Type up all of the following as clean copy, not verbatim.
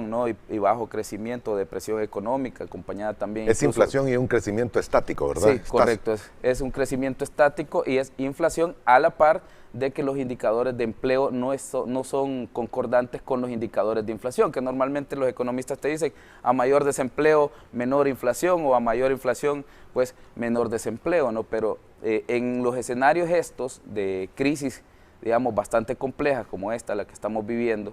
inflación, ¿no? y bajo crecimiento, depresión económica, acompañada también... Es inflación y un crecimiento estático, ¿verdad? Sí, correcto, es un crecimiento estático y es inflación a la par de que los indicadores de empleo no son concordantes con los indicadores de inflación, que normalmente los economistas te dicen a mayor desempleo, menor inflación, o a mayor inflación, pues menor desempleo, ¿no? Pero en los escenarios estos de crisis, digamos, bastante complejas como esta, la que estamos viviendo,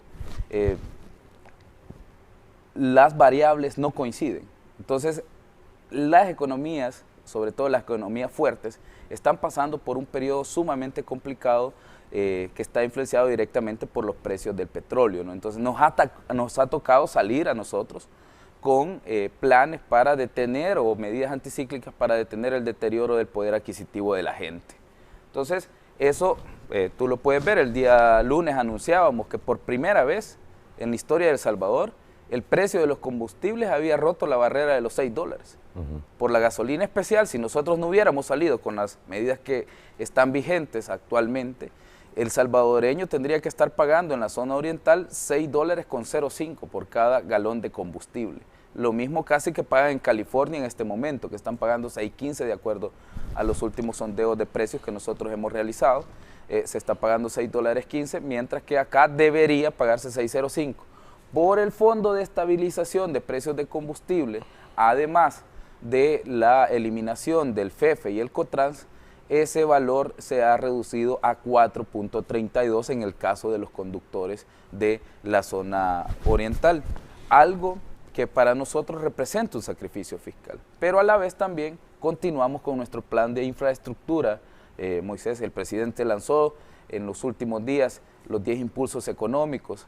las variables no coinciden. Entonces, las economías, sobre todo las economías fuertes, están pasando por un periodo sumamente complicado que está influenciado directamente por los precios del petróleo, ¿no? Entonces nos ha tocado salir a nosotros con planes para detener o medidas anticíclicas para detener el deterioro del poder adquisitivo de la gente. Entonces eso tú lo puedes ver, el día lunes anunciábamos que por primera vez en la historia de El Salvador el precio de los combustibles había roto la barrera de los $6. Por la gasolina especial, si nosotros no hubiéramos salido con las medidas que están vigentes actualmente, el salvadoreño tendría que estar pagando en la zona oriental $6.05 por cada galón de combustible. Lo mismo casi que pagan en California en este momento, que están pagando $6.15 de acuerdo a los últimos sondeos de precios que nosotros hemos realizado. Se está pagando $6.15, mientras que acá debería pagarse $6.05. Por el Fondo de Estabilización de Precios de Combustible, además de la eliminación del FEFE y el COTRANS, ese valor se ha reducido a 4.32 en el caso de los conductores de la zona oriental. Algo que para nosotros representa un sacrificio fiscal, pero a la vez también continuamos con nuestro plan de infraestructura. Moisés, el presidente lanzó en los últimos días los 10 impulsos económicos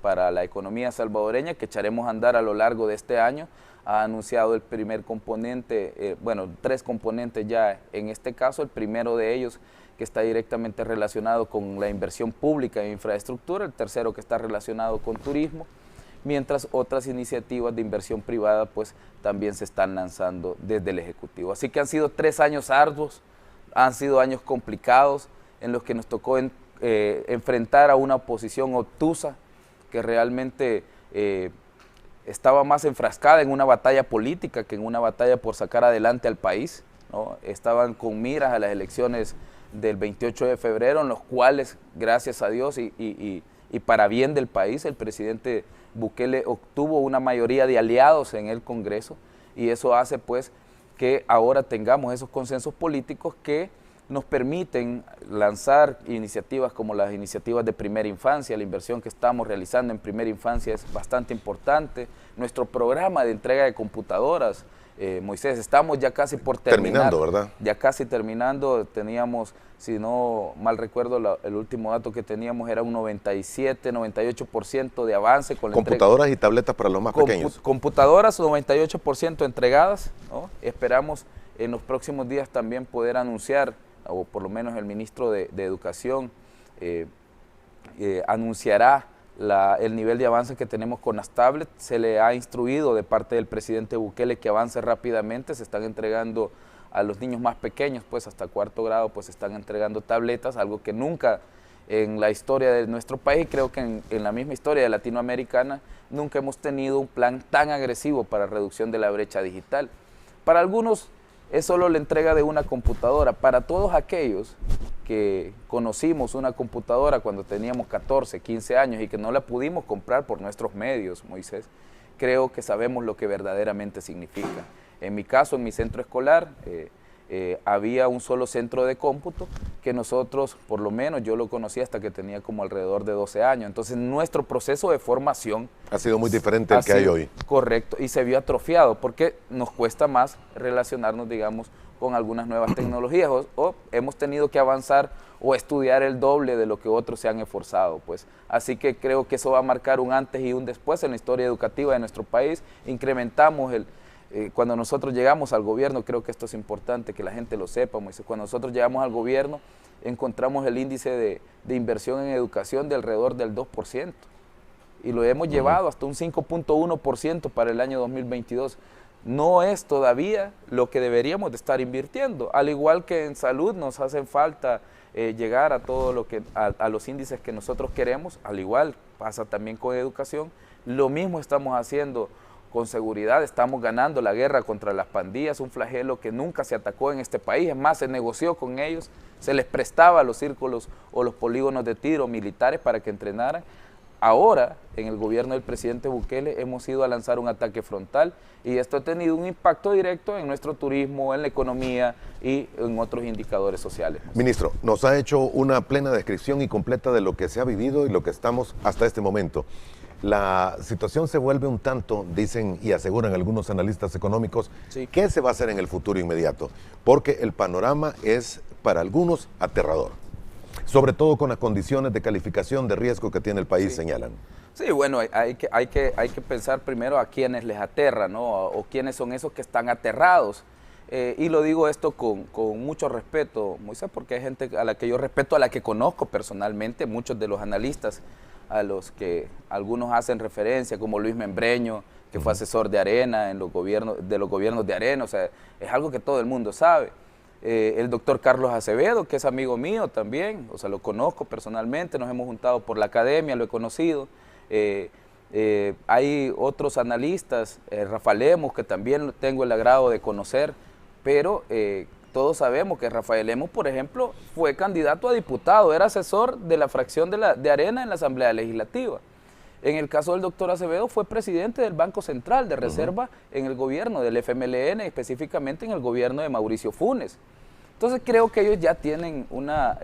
para la economía salvadoreña que echaremos a andar a lo largo de este año. Ha anunciado el primer componente, bueno, 3 componentes ya en este caso. El primero de ellos que está directamente relacionado con la inversión pública en infraestructura, el tercero que está relacionado con turismo, mientras otras iniciativas de inversión privada pues también se están lanzando desde el Ejecutivo. Así que han sido 3 años arduos, han sido años complicados en los que nos tocó enfrentar a una oposición obtusa que realmente estaba más enfrascada en una batalla política que en una batalla por sacar adelante al país, ¿no? Estaban con miras a las elecciones del 28 de febrero, en los cuales, gracias a Dios y para bien del país, el presidente Bukele obtuvo una mayoría de aliados en el Congreso, y eso hace pues que ahora tengamos esos consensos políticos que nos permiten lanzar iniciativas como las iniciativas de primera infancia. La inversión que estamos realizando en primera infancia es bastante importante. Nuestro programa de entrega de computadoras, Moisés, estamos ya casi por terminar. Terminando, ¿verdad? Ya casi terminando. Teníamos, si no mal recuerdo, el último dato que teníamos era un 97, 98% de avance con la computadoras y tabletas para los más pequeños. Computadoras, 98% entregadas, ¿no? Esperamos en los próximos días también poder anunciar, o por lo menos el ministro de Educación anunciará el nivel de avance que tenemos con las tablets. Se le ha instruido de parte del presidente Bukele que avance rápidamente. Se están entregando a los niños más pequeños, pues hasta 4º grado, pues se están entregando tabletas, algo que nunca en la historia de nuestro país, creo que en la misma historia de latinoamericana, nunca hemos tenido un plan tan agresivo para reducción de la brecha digital. Para algunos es solo la entrega de una computadora. Para todos aquellos que conocimos una computadora cuando teníamos 14, 15 años y que no la pudimos comprar por nuestros medios, Moisés, creo que sabemos lo que verdaderamente significa. En mi caso, en mi centro escolar, había un solo centro de cómputo que nosotros, por lo menos yo lo conocí hasta que tenía como alrededor de 12 años. Entonces nuestro proceso de formación ha sido muy diferente al que hay hoy. Correcto, y se vio atrofiado porque nos cuesta más relacionarnos, digamos, con algunas nuevas tecnologías o hemos tenido que avanzar o estudiar el doble de lo que otros se han esforzado, pues. Así que creo que eso va a marcar un antes y un después en la historia educativa de nuestro país. Incrementamos cuando nosotros llegamos al gobierno, creo que esto es importante que la gente lo sepa, Moisés. Cuando nosotros llegamos al gobierno, encontramos el índice de inversión en educación de alrededor del 2%, y lo hemos llevado hasta un 5.1% para el año 2022. No es todavía lo que deberíamos de estar invirtiendo, al igual que en salud nos hace falta llegar a todo lo que a los índices que nosotros queremos, al igual pasa también con educación, Lo mismo estamos haciendo con seguridad, estamos ganando la guerra contra las pandillas, un flagelo que nunca se atacó en este país, es más, se negoció con ellos, se les prestaba los círculos o los polígonos de tiro militares para que entrenaran. Ahora, en el gobierno del presidente Bukele, hemos ido a lanzar un ataque frontal y esto ha tenido un impacto directo en nuestro turismo, en la economía y en otros indicadores sociales. Ministro, nos ha hecho una plena descripción y completa de lo que se ha vivido y lo que estamos hasta este momento. La situación se vuelve un tanto, dicen y aseguran algunos analistas económicos, sí. ¿Qué se va a hacer en el futuro inmediato? Porque el panorama es, para algunos, aterrador. Sobre todo con las condiciones de calificación de riesgo que tiene el país, sí. Señalan. Sí, bueno, hay que pensar primero a quiénes les aterra, ¿no? O quiénes son esos que están aterrados. Y lo digo esto con mucho respeto, Moisés, porque hay gente a la que yo respeto, a la que conozco personalmente, muchos de los analistas a los que algunos hacen referencia, como Luis Membreño, que fue asesor de Arena en los gobiernos de Arena, o sea, es algo que todo el mundo sabe. El doctor Carlos Acevedo, que es amigo mío también, o sea, lo conozco personalmente, nos hemos juntado por la academia, lo he conocido. Hay otros analistas, Rafael Lemus, que también tengo el agrado de conocer, pero todos sabemos que Rafael Lemus, por ejemplo, fue candidato a diputado, era asesor de la fracción de Arena en la Asamblea Legislativa. En el caso del doctor Acevedo fue presidente del Banco Central de Reserva en el gobierno del FMLN, específicamente en el gobierno de Mauricio Funes. Entonces creo que ellos ya tienen una,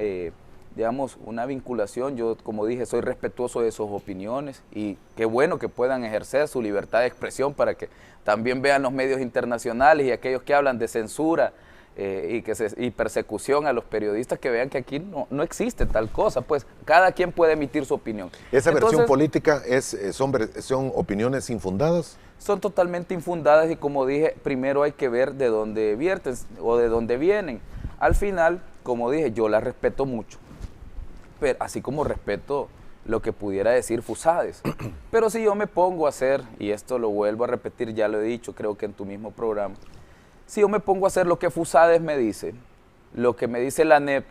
digamos, una vinculación. Yo, como dije, soy respetuoso de sus opiniones y qué bueno que puedan ejercer su libertad de expresión para que también vean los medios internacionales y aquellos que hablan de censura y persecución a los periodistas, que vean que aquí no existe tal cosa, pues cada quien puede emitir su opinión. ¿Esa versión política son opiniones infundadas? Son totalmente infundadas y, como dije, primero hay que ver de dónde vierten o de dónde vienen. Al final, como dije, yo las respeto mucho, pero así como respeto lo que pudiera decir Fusades. Pero si yo me pongo a hacer, y esto lo vuelvo a repetir, ya lo he dicho, creo que en tu mismo programa, si yo me pongo a hacer lo que Fusades me dice, lo que me dice la NEP,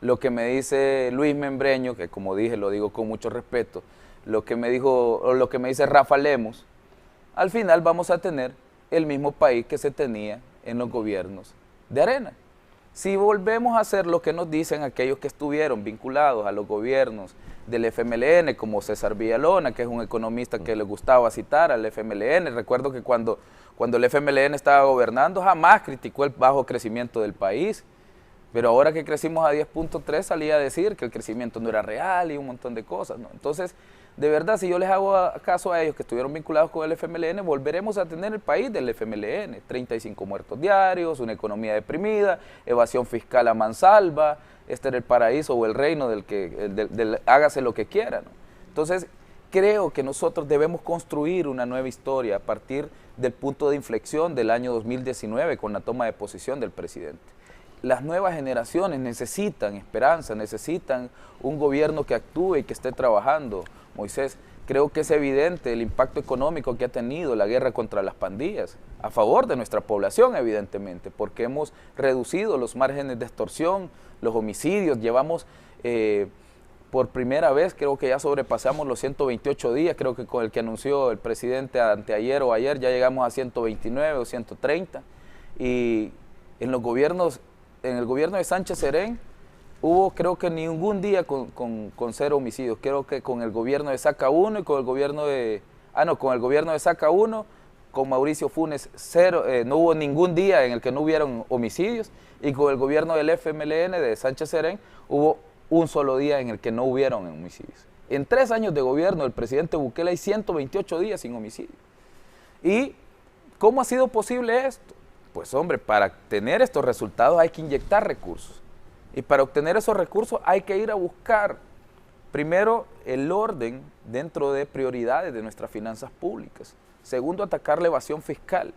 lo que me dice Luis Membreño, que como dije, lo digo con mucho respeto, lo que me dice Rafael Lemus, al final vamos a tener el mismo país que se tenía en los gobiernos de Arena. Si volvemos a hacer lo que nos dicen aquellos que estuvieron vinculados a los gobiernos del FMLN, como César Villalona, que es un economista que le gustaba citar al FMLN, recuerdo que cuando el FMLN estaba gobernando jamás criticó el bajo crecimiento del país, pero ahora que crecimos a 10.3 salía a decir que el crecimiento no era real y un montón de cosas, ¿no? Entonces, de verdad, si yo les hago caso a ellos que estuvieron vinculados con el FMLN, volveremos a tener el país del FMLN, 35 muertos diarios, una economía deprimida, evasión fiscal a mansalva, este era el paraíso o el reino del hágase lo que quiera, ¿no? Entonces, creo que nosotros debemos construir una nueva historia a partir del punto de inflexión del año 2019 con la toma de posición del presidente. Las nuevas generaciones necesitan esperanza, necesitan un gobierno que actúe y que esté trabajando. Moisés, creo que es evidente el impacto económico que ha tenido la guerra contra las pandillas, a favor de nuestra población, evidentemente, porque hemos reducido los márgenes de extorsión, los homicidios, llevamos por primera vez, creo que ya sobrepasamos los 128 días, creo que con el que anunció el presidente anteayer o ayer, ya llegamos a 129 o 130, y en el gobierno de Sánchez Serén hubo, creo que ningún día con 0 homicidios. Creo que con el gobierno de Saca 1 y con el gobierno de... con el gobierno de Saca 1, con Mauricio Funes 0, no hubo ningún día en el que no hubieran homicidios, y con el gobierno del FMLN de Sánchez Serén hubo un solo día en el que no hubieron homicidios. En 3 años de gobierno del presidente Bukele hay 128 días sin homicidio. ¿Y cómo ha sido posible esto? Pues hombre, para tener estos resultados hay que inyectar recursos. Y para obtener esos recursos hay que ir a buscar, primero, el orden dentro de prioridades de nuestras finanzas públicas. Segundo, atacar la evasión fiscal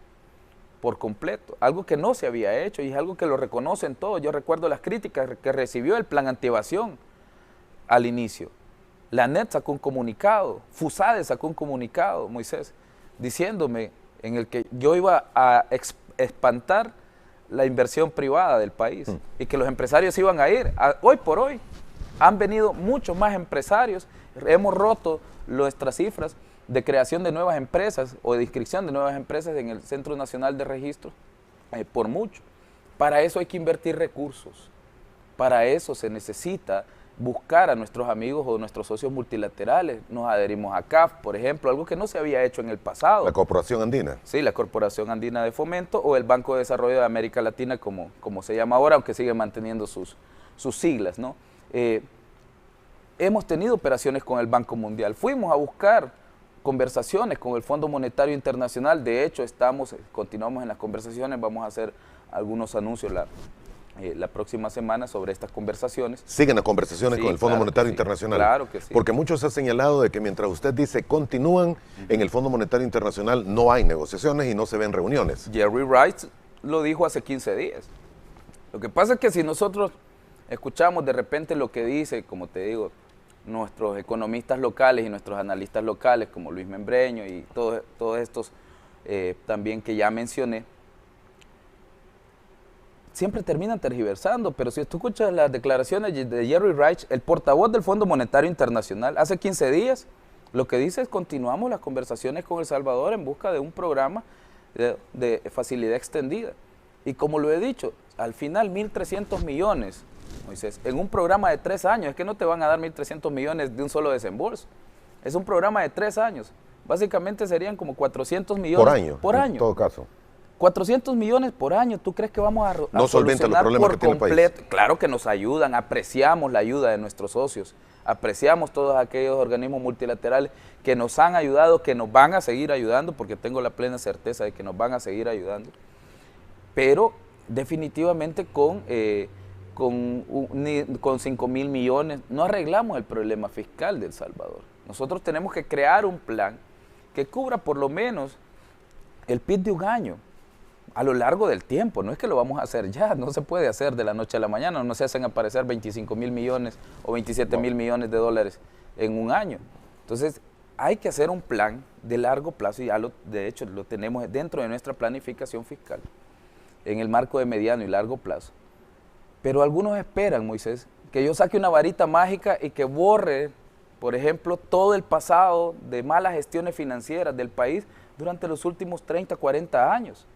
por completo, algo que no se había hecho y es algo que lo reconocen todos. Yo recuerdo las críticas que recibió el plan antievasión al inicio. La NET sacó un comunicado, Fusades sacó un comunicado, Moisés, diciéndome en el que yo iba a espantar la inversión privada del país y que los empresarios iban a ir. Hoy por hoy han venido muchos más empresarios, hemos roto nuestras cifras de creación de nuevas empresas o de inscripción de nuevas empresas en el Centro Nacional de Registro, por mucho. Para eso hay que invertir recursos, para eso se necesita buscar a nuestros amigos o nuestros socios multilaterales. Nos adherimos a CAF, por ejemplo, algo que no se había hecho en el pasado. ¿La Corporación Andina? Sí, la Corporación Andina de Fomento o el Banco de Desarrollo de América Latina, como se llama ahora, aunque sigue manteniendo sus siglas, ¿no? Hemos tenido operaciones con el Banco Mundial, fuimos a buscar conversaciones con el Fondo Monetario Internacional, de hecho continuamos en las conversaciones, vamos a hacer algunos anuncios la próxima semana sobre estas conversaciones. ¿Siguen las conversaciones con el Fondo Monetario Internacional? Claro que sí. Porque muchos han señalado de que mientras usted dice continúan, en el Fondo Monetario Internacional no hay negociaciones y no se ven reuniones. Jerry Rice lo dijo hace 15 días. Lo que pasa es que si nosotros escuchamos de repente lo que dice, como te digo, nuestros economistas locales y nuestros analistas locales, como Luis Membreño y todos estos también que ya mencioné, siempre terminan tergiversando, pero si tú escuchas las declaraciones de Jerry Rice, el portavoz del Fondo Monetario Internacional, hace 15 días, lo que dice es continuamos las conversaciones con El Salvador en busca de un programa de facilidad extendida. Y como lo he dicho, al final 1.300 millones, Moisés, en un programa de 3 años, es que no te van a dar 1.300 millones de un solo desembolso, es un programa de 3 años, básicamente serían como 400 millones por año. En todo caso. 400 millones por año, ¿tú crees que vamos a no solventa los problemas que tiene el país? Claro que nos ayudan, apreciamos la ayuda de nuestros socios, apreciamos todos aquellos organismos multilaterales que nos han ayudado, que nos van a seguir ayudando, porque tengo la plena certeza de que nos van a seguir ayudando, pero definitivamente con 5.000 millones no arreglamos el problema fiscal de El Salvador. Nosotros tenemos que crear un plan que cubra por lo menos el PIB de un año, a lo largo del tiempo. No es que lo vamos a hacer ya, no se puede hacer de la noche a la mañana, no se hacen aparecer 25.000 millones o 27.000 millones de dólares en un año. Entonces hay que hacer un plan de largo plazo y de hecho lo tenemos dentro de nuestra planificación fiscal, en el marco de mediano y largo plazo. Pero algunos esperan, Moisés, que yo saque una varita mágica y que borre, por ejemplo, todo el pasado de malas gestiones financieras del país durante los últimos 30, 40 años.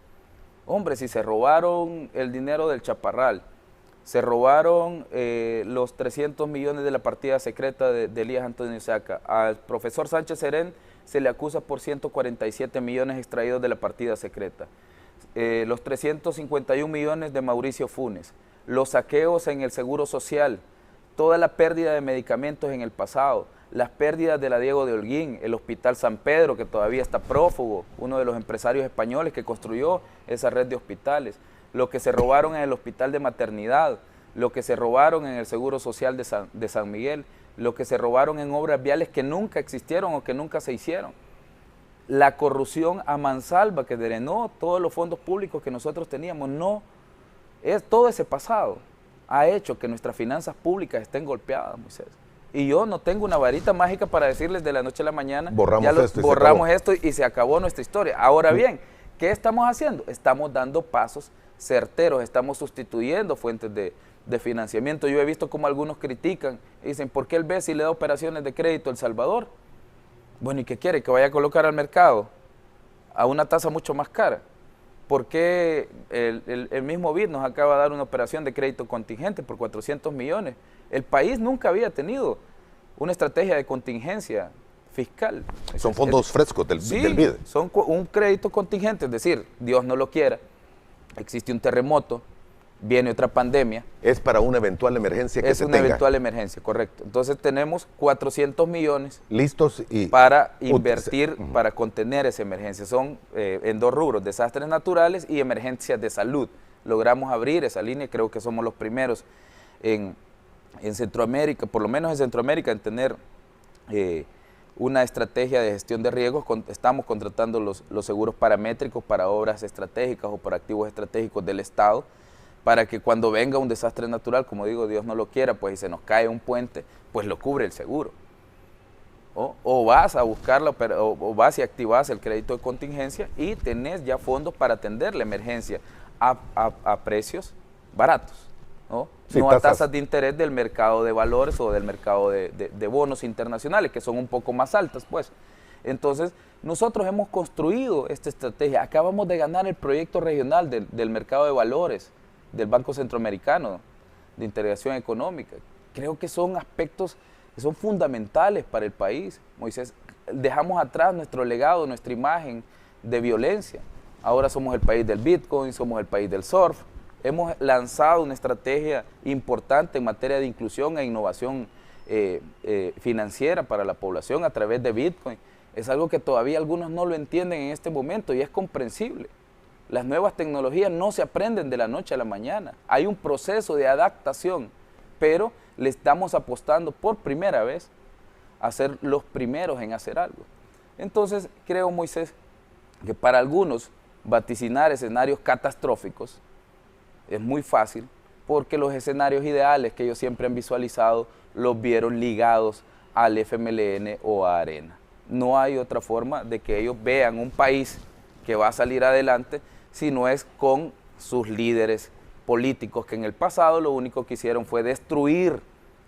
Hombre, si se robaron el dinero del Chaparral, se robaron los 300 millones de la partida secreta de Elías Antonio Saca, al profesor Sánchez Serén se le acusa por 147 millones extraídos de la partida secreta, los 351 millones de Mauricio Funes, los saqueos en el Seguro Social, toda la pérdida de medicamentos en el pasado, las pérdidas de la Diego de Holguín, el Hospital San Pedro, que todavía está prófugo, uno de los empresarios españoles que construyó esa red de hospitales, lo que se robaron en el Hospital de Maternidad, lo que se robaron en el Seguro Social de San Miguel, lo que se robaron en obras viales que nunca existieron o que nunca se hicieron. La corrupción a mansalva que drenó todos los fondos públicos que nosotros teníamos, todo ese pasado ha hecho que nuestras finanzas públicas estén golpeadas, Moisés. Y yo no tengo una varita mágica para decirles de la noche a la mañana, borramos esto y se acabó nuestra historia. Ahora bien, ¿qué estamos haciendo? Estamos dando pasos certeros, estamos sustituyendo fuentes de financiamiento. Yo he visto como algunos critican y dicen, ¿por qué el BESI le da operaciones de crédito a El Salvador? Bueno, ¿y qué quiere? ¿Que vaya a colocar al mercado a una tasa mucho más cara? ¿Por qué el mismo BID nos acaba de dar una operación de crédito contingente por 400 millones? El país nunca había tenido una estrategia de contingencia fiscal. Son fondos frescos del BID. Son un crédito contingente, es decir, Dios no lo quiera, existe un terremoto, viene otra pandemia. Es para una eventual emergencia que se tenga. Es una eventual emergencia, correcto. Entonces tenemos 400 millones listos para invertir, para contener esa emergencia. Son en 2 rubros, desastres naturales y emergencias de salud. Logramos abrir esa línea, creo que somos los primeros en Centroamérica, por lo menos en Centroamérica, en tener una estrategia de gestión de riesgos. Estamos contratando los seguros paramétricos para obras estratégicas o para activos estratégicos del Estado, para que cuando venga un desastre natural, como digo, Dios no lo quiera, pues y se nos cae un puente, pues lo cubre el seguro. O vas a buscarlo, o vas y activas el crédito de contingencia y tenés ya fondos para atender la emergencia a precios baratos. ¿No? Sí, no a tasas de interés del mercado de valores o del mercado de bonos internacionales, que son un poco más altas, pues. Entonces, nosotros hemos construido esta estrategia. Acabamos de ganar el proyecto regional del mercado de valores del Banco Centroamericano de Integración Económica. Creo que son aspectos que son fundamentales para el país. Moisés, dejamos atrás nuestro legado, nuestra imagen de violencia. Ahora somos el país del Bitcoin, somos el país del surf. Hemos lanzado una estrategia importante en materia de inclusión e innovación financiera para la población a través de Bitcoin. Es algo que todavía algunos no lo entienden en este momento y es comprensible. Las nuevas tecnologías no se aprenden de la noche a la mañana. Hay un proceso de adaptación, pero le estamos apostando por primera vez a ser los primeros en hacer algo. Entonces, creo, Moisés, que para algunos vaticinar escenarios catastróficos es muy fácil, porque los escenarios ideales que ellos siempre han visualizado los vieron ligados al FMLN o a Arena. No hay otra forma de que ellos vean un país que va a salir adelante si no es con sus líderes políticos, que en el pasado lo único que hicieron fue destruir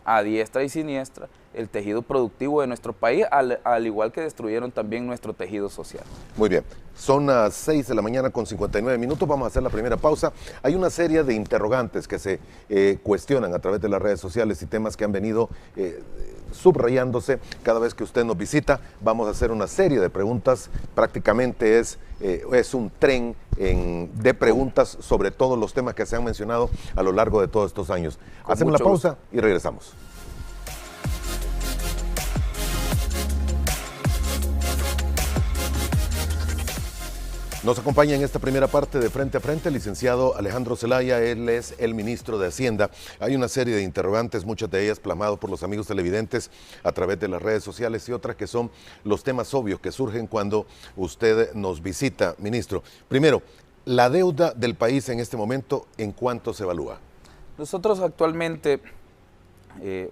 a diestra y siniestra el tejido productivo de nuestro país, al igual que destruyeron también nuestro tejido social. Muy bien, son las 6 de la mañana con 59 minutos, vamos a hacer la primera pausa. Hay una serie de interrogantes que se cuestionan a través de las redes sociales y temas que han venido subrayándose cada vez que usted nos visita. Vamos a hacer una serie de preguntas, prácticamente es un tren de preguntas sobre todos los temas que se han mencionado a lo largo de todos estos años. Hacemos la pausa y regresamos. Nos acompaña en esta primera parte de Frente a Frente el licenciado Alejandro Zelaya. Él es el ministro de Hacienda. Hay una serie de interrogantes, muchas de ellas plasmadas por los amigos televidentes a través de las redes sociales y otras que son los temas obvios que surgen cuando usted nos visita, ministro. Primero, la deuda del país en este momento, ¿en cuánto se evalúa? Nosotros actualmente,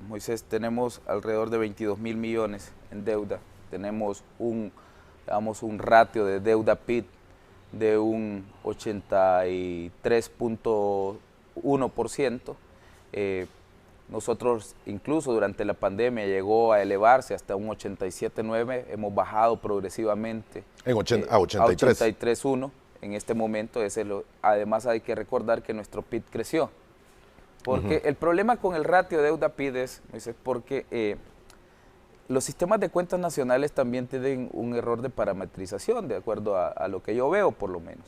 Moisés, tenemos alrededor de 22.000 millones en deuda. Tenemos un ratio de deuda-PIB de un 83.1%. Nosotros incluso durante la pandemia llegó a elevarse hasta un 87.9%, hemos bajado progresivamente a 83.1% en este momento. Además hay que recordar que nuestro PIB creció, porque el problema con el ratio deuda-PIB es porque los sistemas de cuentas nacionales también tienen un error de parametrización, de acuerdo a lo que yo veo por lo menos.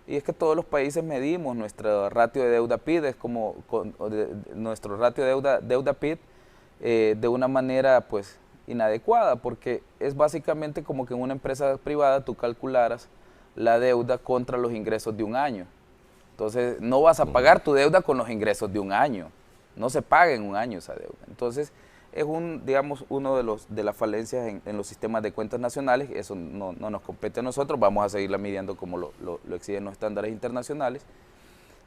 Y es que todos los países medimos nuestro ratio de deuda-PIB, nuestro ratio de deuda-PIB de una manera pues inadecuada, porque es básicamente como que en una empresa privada tú calcularas la deuda contra los ingresos de un año. Entonces no vas a pagar tu deuda con los ingresos de un año, no se paga en un año esa deuda. Entonces es uno de las falencias en los sistemas de cuentas nacionales. Eso no nos compete a nosotros, vamos a seguirla midiendo como lo exigen los estándares internacionales,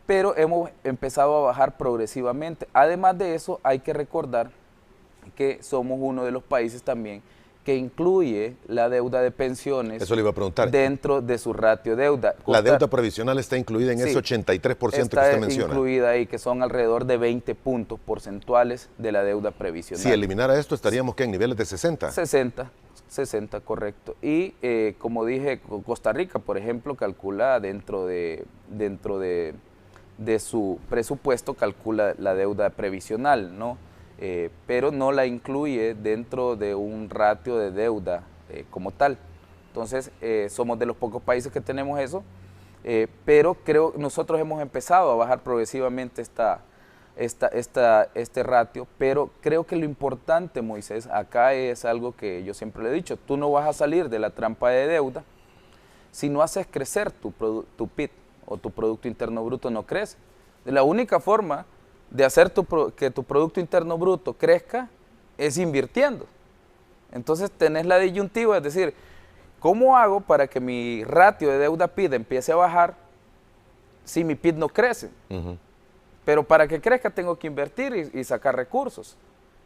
pero hemos empezado a bajar progresivamente. Además de eso, hay que recordar que somos uno de los países también que incluye la deuda de pensiones. Eso le iba a preguntar. Dentro de su ratio deuda. La deuda previsional está incluida en ese 83% que usted menciona. Está incluida ahí, que son alrededor de 20 puntos porcentuales de la deuda previsional. Si eliminara esto, estaríamos ¿qué? En niveles de 60. 60, correcto. Y como dije, Costa Rica, por ejemplo, calcula dentro de su presupuesto, calcula la deuda previsional, ¿no? Pero no la incluye dentro de un ratio de deuda como tal. Entonces, somos de los pocos países que tenemos eso, pero creo que nosotros hemos empezado a bajar progresivamente este ratio, pero creo que lo importante, Moisés, acá es algo que yo siempre le he dicho: tú no vas a salir de la trampa de deuda si no haces crecer tu PIB o tu Producto Interno Bruto no crece. La única forma de hacer que tu Producto Interno Bruto crezca es invirtiendo. Entonces tenés la disyuntiva, es decir, ¿cómo hago para que mi ratio de deuda PIB empiece a bajar si mi PIB no crece? Pero para que crezca tengo que invertir y sacar recursos.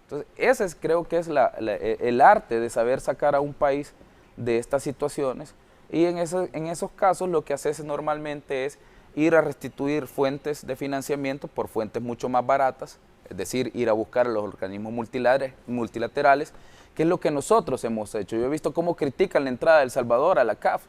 Entonces ese creo que es el arte de saber sacar a un país de estas situaciones, y en esos casos lo que haces normalmente es ir a restituir fuentes de financiamiento por fuentes mucho más baratas, es decir, ir a buscar a los organismos multilaterales ¿Qué es lo que nosotros hemos hecho? Yo he visto cómo critican la entrada de El Salvador a la CAF,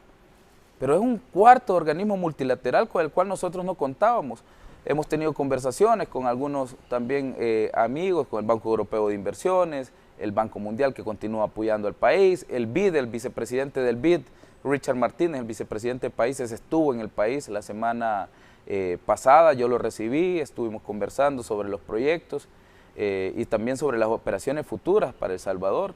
pero es un cuarto organismo multilateral con el cual nosotros no contábamos. Hemos tenido conversaciones con algunos también amigos, con el Banco Europeo de Inversiones, el Banco Mundial que continúa apoyando al país, el BID, el vicepresidente del BID, Richard Martínez, el vicepresidente de países, estuvo en el país la semana pasada, yo lo recibí, estuvimos conversando sobre los proyectos y también sobre las operaciones futuras para El Salvador.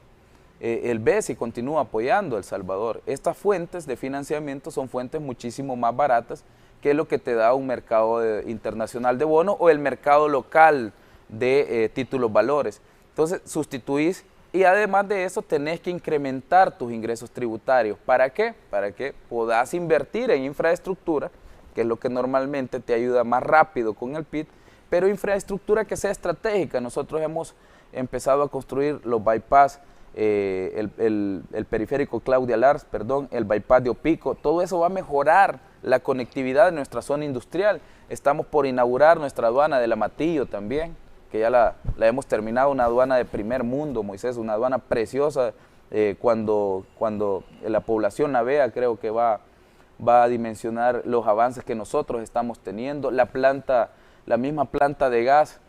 El BESI continúa apoyando a El Salvador. Estas fuentes de financiamiento son fuentes muchísimo más baratas que lo que te da un mercado internacional de bonos o el mercado local de títulos valores. Entonces sustituís y además de eso tenés que incrementar tus ingresos tributarios. ¿Para qué? Para que puedas invertir en infraestructura, que es lo que normalmente te ayuda más rápido con el PIB, pero infraestructura que sea estratégica. Nosotros hemos empezado a construir los bypass, el periférico Claudia Lars, perdón, el bypass de Opico, todo eso va a mejorar la conectividad de nuestra zona industrial. Estamos por inaugurar nuestra aduana del Amatillo también, que ya la hemos terminado, una aduana de primer mundo, Moisés, una aduana preciosa. Cuando la población la vea, creo que va a dimensionar los avances que nosotros estamos teniendo. La misma planta de gas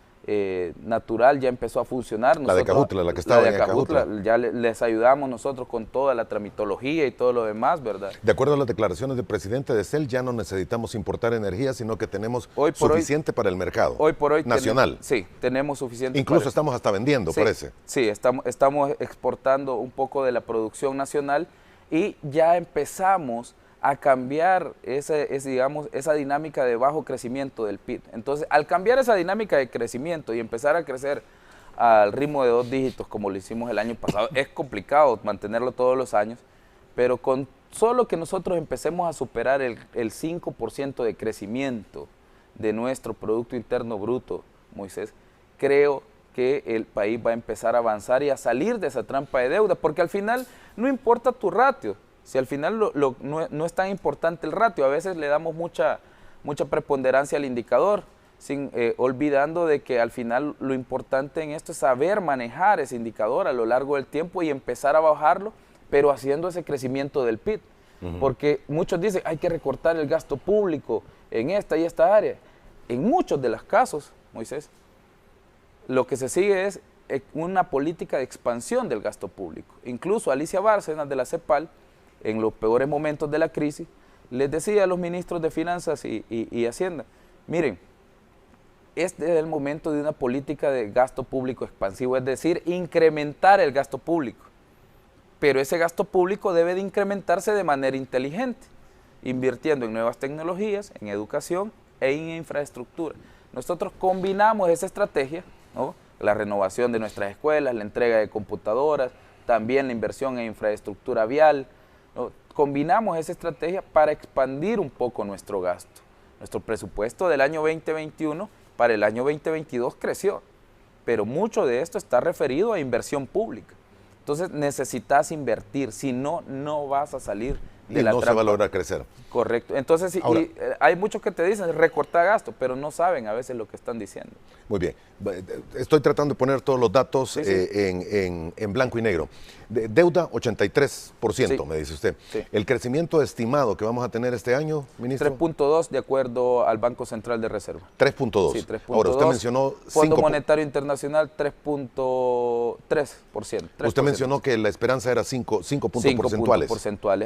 natural ya empezó a funcionar. La de Cajutla, la que estaba en Cajutla. Ya les ayudamos nosotros con toda la tramitología y todo lo demás, ¿verdad? De acuerdo a las declaraciones del presidente de CEL, ya no necesitamos importar energía, sino que tenemos suficiente para el mercado hoy por hoy nacional. Sí, tenemos suficiente. Incluso estamos hasta vendiendo, sí, parece. Sí, estamos exportando un poco de la producción nacional y ya empezamos a cambiar esa dinámica de bajo crecimiento del PIB. Entonces, al cambiar esa dinámica de crecimiento y empezar a crecer al ritmo de 2 dígitos como lo hicimos el año pasado, es complicado mantenerlo todos los años, pero con solo que nosotros empecemos a superar el 5% de crecimiento de nuestro Producto Interno Bruto, Moisés, creo que el país va a empezar a avanzar y a salir de esa trampa de deuda, porque al final no importa tu ratio. Si al final no es tan importante el ratio, a veces le damos mucha preponderancia al indicador, olvidando de que al final lo importante en esto es saber manejar ese indicador a lo largo del tiempo y empezar a bajarlo, pero haciendo ese crecimiento del PIB. Porque muchos dicen, hay que recortar el gasto público en esta y esta área. En muchos de los casos, Moisés, lo que se sigue es una política de expansión del gasto público. Incluso Alicia Bárcenas de la CEPAL, en los peores momentos de la crisis, les decía a los ministros de Finanzas y Hacienda, miren, este es el momento de una política de gasto público expansivo, es decir, incrementar el gasto público. Pero ese gasto público debe de incrementarse de manera inteligente, invirtiendo en nuevas tecnologías, en educación e en infraestructura. Nosotros combinamos esa estrategia, ¿no? La renovación de nuestras escuelas, la entrega de computadoras, también la inversión en infraestructura vial, ¿no? Combinamos esa estrategia para expandir un poco nuestro gasto. Nuestro presupuesto del año 2021 para el año 2022 creció, pero mucho de esto está referido a inversión pública. Entonces necesitas invertir, si no, no vas a salir de la trampa. No se va a lograr crecer. Correcto. Entonces, ahora, hay muchos que te dicen recortar gasto, pero no saben a veces lo que están diciendo. Muy bien. Estoy tratando de poner todos los datos en blanco y negro. Deuda, 83%, me dice usted. Sí. El crecimiento estimado que vamos a tener este año, ministro. 3.2 de acuerdo al Banco Central de Reserva. 3.2. Sí, 3.2. Ahora, usted mencionó... Fondo Monetario Internacional, 3.3%. Usted mencionó que la esperanza era 5 puntos porcentuales.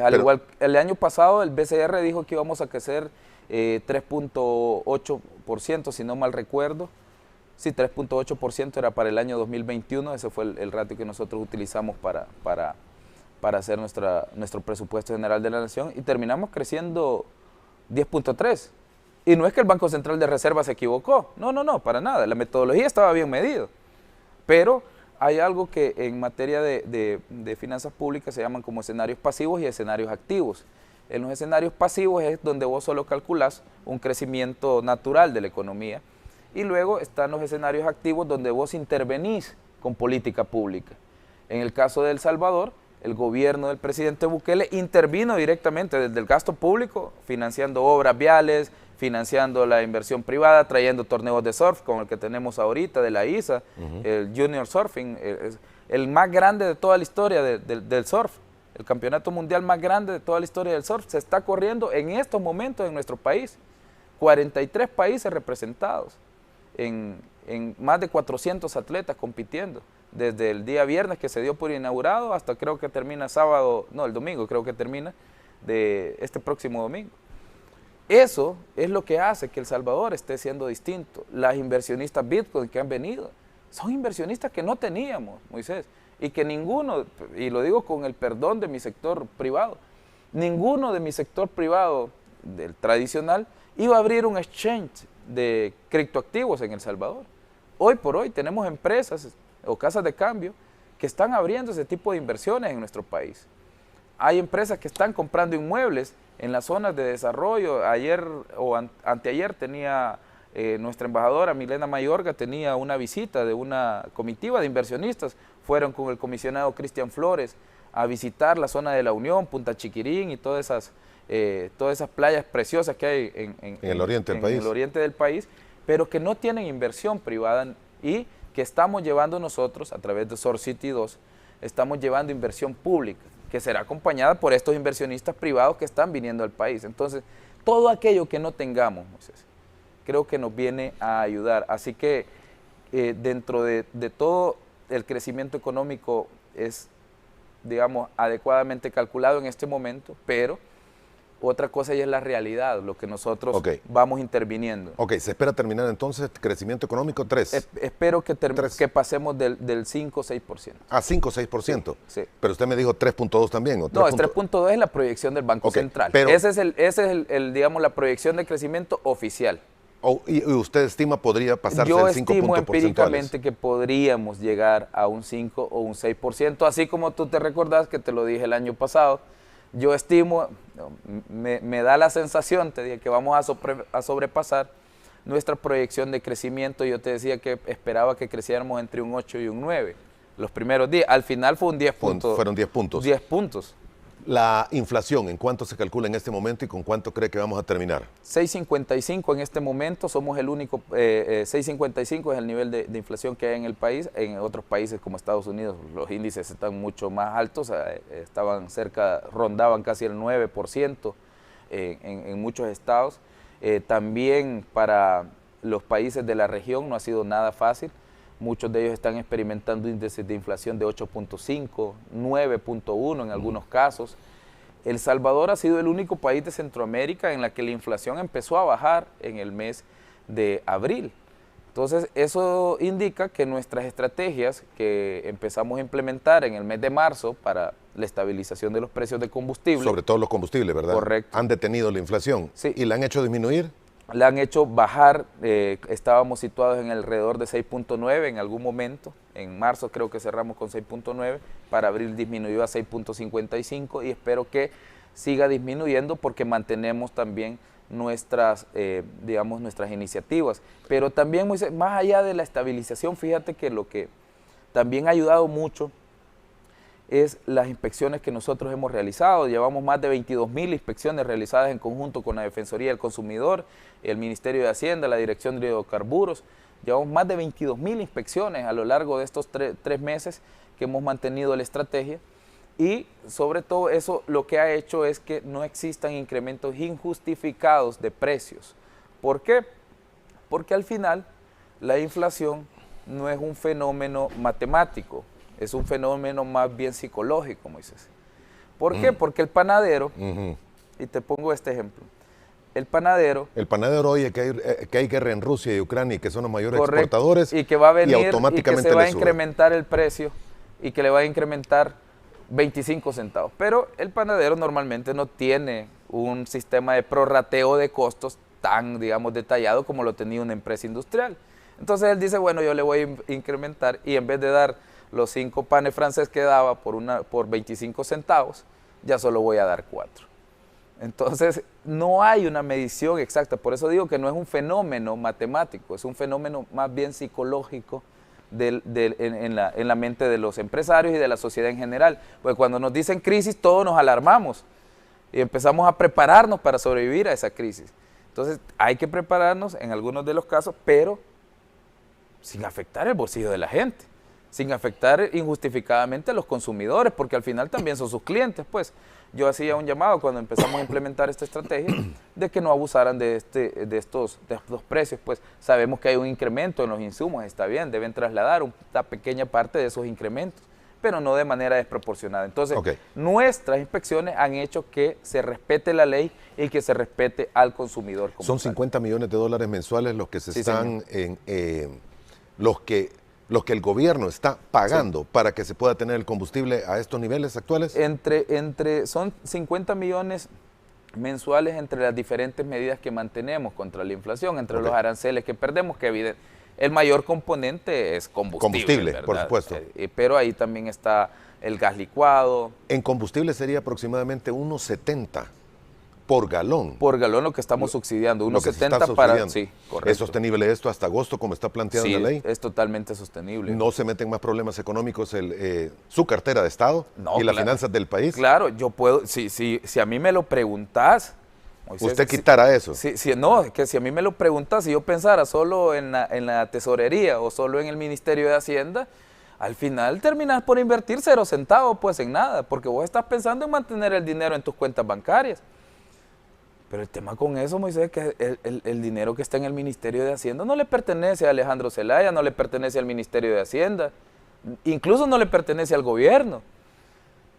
Al igual, el año pasado el BCR dijo que íbamos a crecer 3.8%, si no mal recuerdo. Sí, 3.8% era para el año 2021, ese fue el ratio que nosotros utilizamos para hacer nuestro presupuesto general de la Nación, y terminamos creciendo 10.3%. Y no es que el Banco Central de Reserva se equivocó, no, para nada, la metodología estaba bien medida. Pero hay algo que en materia de finanzas públicas se llaman como escenarios pasivos y escenarios activos. En los escenarios pasivos es donde vos solo calculás un crecimiento natural de la economía, y luego están los escenarios activos donde vos intervenís con política pública. En el caso de El Salvador, el gobierno del presidente Bukele intervino directamente desde el gasto público, financiando obras viales, financiando la inversión privada, trayendo torneos de surf como el que tenemos ahorita de la ISA, el Junior Surfing, el más grande de toda la historia del surf, el campeonato mundial más grande de toda la historia del surf, se está corriendo en estos momentos en nuestro país. 43 países representados, en más de 400 atletas compitiendo, desde el día viernes que se dio por inaugurado hasta creo que termina sábado, no, el domingo creo que termina, de este próximo domingo. Eso es lo que hace que El Salvador esté siendo distinto. Las inversionistas Bitcoin que han venido, son inversionistas que no teníamos, Moisés, y que ninguno, y lo digo con el perdón de mi sector privado, ninguno de mi sector privado del tradicional iba a abrir un exchange de criptoactivos en El Salvador. Hoy por hoy tenemos empresas o casas de cambio que están abriendo ese tipo de inversiones en nuestro país. Hay empresas que están comprando inmuebles en las zonas de desarrollo. Ayer o anteayer tenía nuestra embajadora Milena Mayorga, tenía una visita de una comitiva de inversionistas. Fueron con el comisionado Cristian Flores a visitar la zona de La Unión, Punta Chiquirín y todas esas playas preciosas que hay en el oriente del país, pero que no tienen inversión privada y que estamos llevando nosotros a través de Surf City 2, estamos llevando inversión pública, que será acompañada por estos inversionistas privados que están viniendo al país. Entonces, todo aquello que no tengamos, Moisés, creo que nos viene a ayudar. Así que dentro de todo el crecimiento económico es, digamos, adecuadamente calculado en este momento, pero otra cosa ya es la realidad, lo que nosotros vamos interviniendo. Ok, se espera terminar entonces crecimiento económico 3. Espero que pasemos del 5 o 6%. Ah, 5 o 6%. Sí. Pero usted me dijo 3.2 también. ¿O no, es 3.2 es la proyección del Banco Central. Pero ese es digamos, la proyección de crecimiento oficial. ¿Y usted estima podría pasarse Yo el 5 estimo puntos empíricamente que podríamos llegar a un 5 o un 6%, así como tú te recordás que te lo dije el año pasado. Yo estimo, me da la sensación, te dije que vamos a sobrepasar nuestra proyección de crecimiento. Yo te decía que esperaba que creciéramos entre un 8 y un 9 los primeros días. Al final fue un 10 puntos. Fueron 10 puntos. 10 puntos. La inflación, ¿en cuánto se calcula en este momento y con cuánto cree que vamos a terminar? 6.55 en este momento, somos el único, 6.55 es el nivel de inflación que hay en el país. En otros países como Estados Unidos los índices están mucho más altos, rondaban casi el 9% en muchos estados. También para los países de la región no ha sido nada fácil. Muchos de ellos están experimentando índices de inflación de 8.5, 9.1 en algunos casos. El Salvador ha sido el único país de Centroamérica en la que la inflación empezó a bajar en el mes de abril. Entonces, eso indica que nuestras estrategias que empezamos a implementar en el mes de marzo para la estabilización de los precios de combustible. Sobre todo los combustibles, ¿verdad? Correcto. Han detenido la inflación. Sí. ¿Y la han hecho disminuir? La han hecho bajar, estábamos situados en alrededor de 6.9 en algún momento, en marzo creo que cerramos con 6.9, para abril disminuyó a 6.55 y espero que siga disminuyendo porque mantenemos también nuestras iniciativas. Pero también, más allá de la estabilización, fíjate que lo que también ha ayudado mucho es las inspecciones que nosotros hemos realizado. Llevamos más de 22.000 inspecciones realizadas en conjunto con la Defensoría del Consumidor, el Ministerio de Hacienda, la Dirección de Hidrocarburos. Llevamos más de 22.000 inspecciones a lo largo de estos tres meses que hemos mantenido la estrategia y sobre todo eso lo que ha hecho es que no existan incrementos injustificados de precios. ¿Por qué? Porque al final la inflación no es un fenómeno matemático, es un fenómeno más bien psicológico, Moisés. ¿Por qué? Porque el panadero, y te pongo este ejemplo, el panadero oye que hay guerra en Rusia y Ucrania y que son los mayores exportadores y que va a venir y automáticamente y que se va a incrementar el precio y que le va a incrementar 25 centavos. Pero el panadero normalmente no tiene un sistema de prorrateo de costos tan, digamos, detallado como lo tenía una empresa industrial. Entonces él dice, bueno, yo le voy a incrementar y en vez de dar los 5 panes francés que daba por 25 centavos, ya solo voy a dar 4. Entonces, no hay una medición exacta. Por eso digo que no es un fenómeno matemático, es un fenómeno más bien psicológico en la mente de los empresarios y de la sociedad en general. Porque cuando nos dicen crisis, todos nos alarmamos y empezamos a prepararnos para sobrevivir a esa crisis. Entonces, hay que prepararnos en algunos de los casos, pero sin afectar el bolsillo de la gente. sin afectar injustificadamente a los consumidores, porque al final también son sus clientes, pues. Yo hacía un llamado cuando empezamos a implementar esta estrategia de que no abusaran de estos precios, pues sabemos que hay un incremento en los insumos, está bien, deben trasladar una pequeña parte de esos incrementos, pero no de manera desproporcionada. Entonces, nuestras inspecciones han hecho que se respete la ley y que se respete al consumidor. Son 50 millones de dólares mensuales los que se están los que el gobierno está pagando para que se pueda tener el combustible a estos niveles actuales. Son 50 millones mensuales entre las diferentes medidas que mantenemos contra la inflación, entre los aranceles que perdemos, que el mayor componente es combustible, por supuesto. Pero ahí también está el gas licuado. En combustible sería aproximadamente 1.70 por galón. Por galón lo que estamos subsidiando, 1.70 para... Sí, correcto. ¿Es sostenible esto hasta agosto como está planteado en la ley? Es totalmente sostenible. ¿No se meten más problemas económicos su cartera de Estado y las finanzas del país? Claro, yo puedo, si a mí me lo preguntás... Moisés, ¿usted quitara eso? No, que si a mí me lo preguntas, si yo pensara solo en la tesorería o solo en el Ministerio de Hacienda, al final terminas por invertir 0 centavos pues en nada, porque vos estás pensando en mantener el dinero en tus cuentas bancarias. Pero el tema con eso, Moisés, es que el dinero que está en el Ministerio de Hacienda no le pertenece a Alejandro Zelaya, no le pertenece al Ministerio de Hacienda, incluso no le pertenece al gobierno,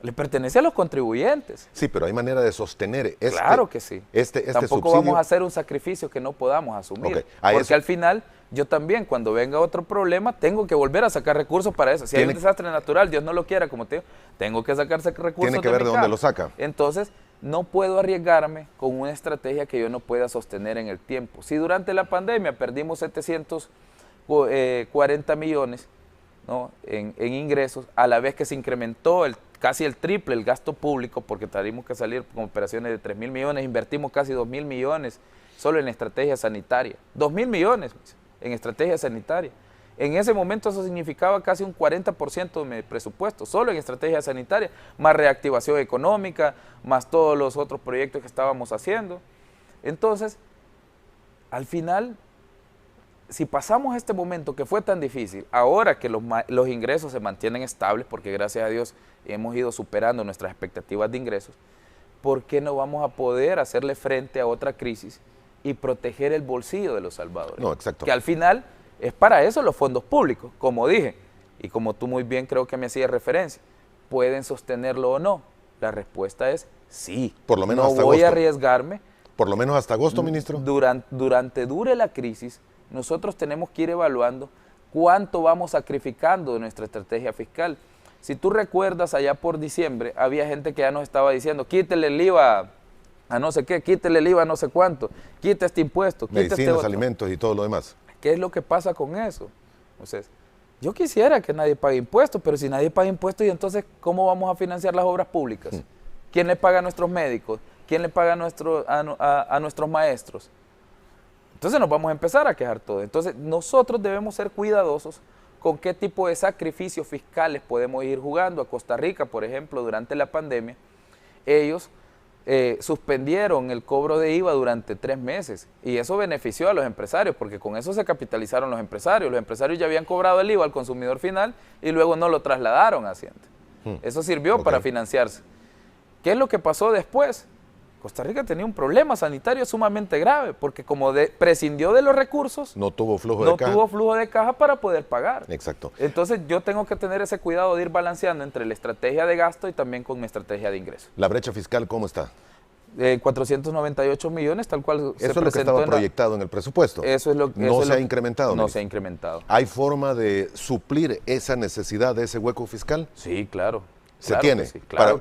le pertenece a los contribuyentes. Sí, pero hay manera de sostener claro que sí. Tampoco subsidio. Vamos a hacer un sacrificio que no podamos asumir, porque al final yo también cuando venga otro problema tengo que volver a sacar recursos para eso. Si hay un desastre natural, Dios no lo quiera, como te digo, tengo que sacarse recursos. Tiene que ver de dónde lo saca. Entonces, no puedo arriesgarme con una estrategia que yo no pueda sostener en el tiempo. Si durante la pandemia perdimos 740 millones, ¿no?, en ingresos, a la vez que se incrementó casi el triple el gasto público, porque tuvimos que salir con operaciones de 3.000 millones, invertimos casi 2.000 millones solo en estrategia sanitaria. 2.000 millones en estrategia sanitaria. En ese momento eso significaba casi un 40% de mi presupuesto, solo en estrategia sanitaria, más reactivación económica, más todos los otros proyectos que estábamos haciendo. Entonces, al final, si pasamos este momento que fue tan difícil, ahora que los ingresos se mantienen estables, porque gracias a Dios hemos ido superando nuestras expectativas de ingresos, ¿por qué no vamos a poder hacerle frente a otra crisis y proteger el bolsillo de los salvadores? No, exacto. Que al final... es para eso los fondos públicos, como dije, y como tú muy bien creo que me hacías referencia. ¿Pueden sostenerlo o no? La respuesta es sí. Por lo menos no hasta voy agosto. A arriesgarme. Por lo menos hasta agosto, ministro. Durante dure la crisis, nosotros tenemos que ir evaluando cuánto vamos sacrificando de nuestra estrategia fiscal. Si tú recuerdas, allá por diciembre, había gente que ya nos estaba diciendo, quítele el IVA a no sé qué, quítele el IVA a no sé cuánto, quita este impuesto, quita medicinas, alimentos y todo lo demás. ¿Qué es lo que pasa con eso? Entonces, yo quisiera que nadie pague impuestos, pero si nadie paga impuestos, ¿y entonces cómo vamos a financiar las obras públicas? ¿Quién le paga a nuestros médicos? ¿Quién le paga a nuestros maestros? Entonces nos vamos a empezar a quejar todos. Entonces nosotros debemos ser cuidadosos con qué tipo de sacrificios fiscales podemos ir jugando. A Costa Rica, por ejemplo, durante la pandemia, ellos suspendieron el cobro de IVA durante 3 meses y eso benefició a los empresarios porque con eso se capitalizaron los empresarios ya habían cobrado el IVA al consumidor final y luego no lo trasladaron a Hacienda. Eso sirvió para financiarse. ¿Qué es lo que pasó después? Costa Rica tenía un problema sanitario sumamente grave porque como prescindió de los recursos, no tuvo flujo de caja para poder pagar. Exacto. Entonces yo tengo que tener ese cuidado de ir balanceando entre la estrategia de gasto y también con mi estrategia de ingreso. ¿La brecha fiscal cómo está? 498 millones, tal cual se presentó. Eso es lo que estaba proyectado en el presupuesto. Eso es lo que... No se ha incrementado. No se ha incrementado. ¿Hay forma de suplir esa necesidad de ese hueco fiscal? Sí, claro. ¿Se tiene